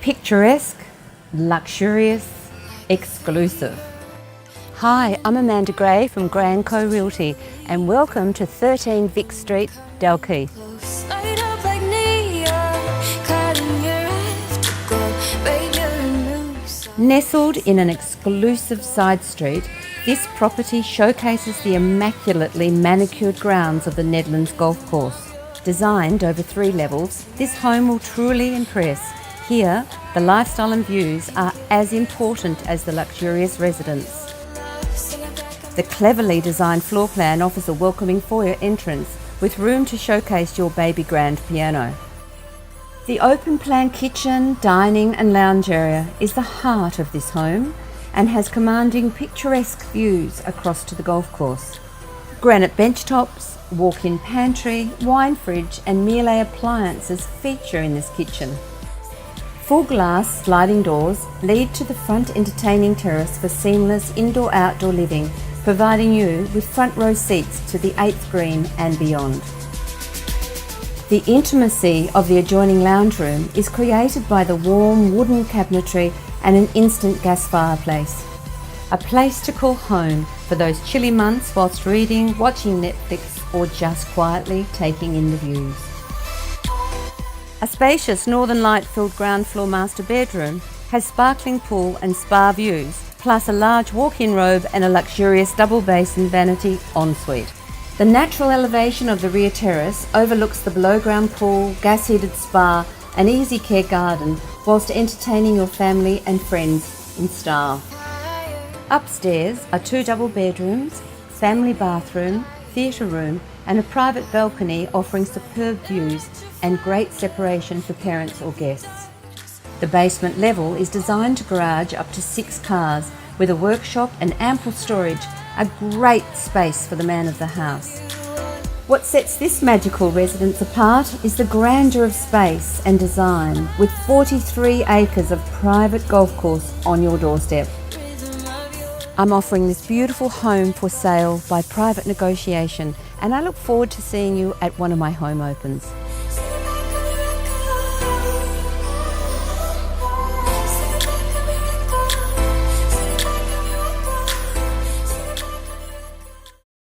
Picturesque, luxurious, exclusive. Hi, I'm Amanda Gray from Gray & Co Realty and welcome to 13 Vic Street, Dalkeith. Nestled in an exclusive side street, this property showcases the immaculately manicured grounds of the Nedlands Golf Course. Designed over 3 levels, this home will truly impress. Here, the lifestyle and views are as important as the luxurious residence. The cleverly designed floor plan offers a welcoming foyer entrance with room to showcase your baby grand piano. The open plan kitchen, dining and lounge area is the heart of this home and has commanding picturesque views across to the golf course. Granite bench tops, walk-in pantry, wine fridge and Miele appliances feature in this kitchen. Full glass sliding doors lead to the front entertaining terrace for seamless indoor-outdoor living, providing you with front row seats to the 8th green and beyond. The intimacy of the adjoining lounge room is created by the warm wooden cabinetry and an instant gas fireplace. A place to call home for those chilly months whilst reading, watching Netflix or just quietly taking in the views. A spacious northern light-filled ground floor master bedroom has sparkling pool and spa views, plus a large walk-in robe and a luxurious double basin vanity ensuite. The natural elevation of the rear terrace overlooks the below-ground pool, gas-heated spa and easy care garden whilst entertaining your family and friends in style. Upstairs are 2 double bedrooms, family bathroom, theatre room and a private balcony offering superb views and great separation for parents or guests. The basement level is designed to garage up to 6 cars with a workshop and ample storage, a great space for the man of the house. What sets this magical residence apart is the grandeur of space and design with 43 acres of private golf course on your doorstep. I'm offering this beautiful home for sale by private negotiation and I look forward to seeing you at one of my home opens.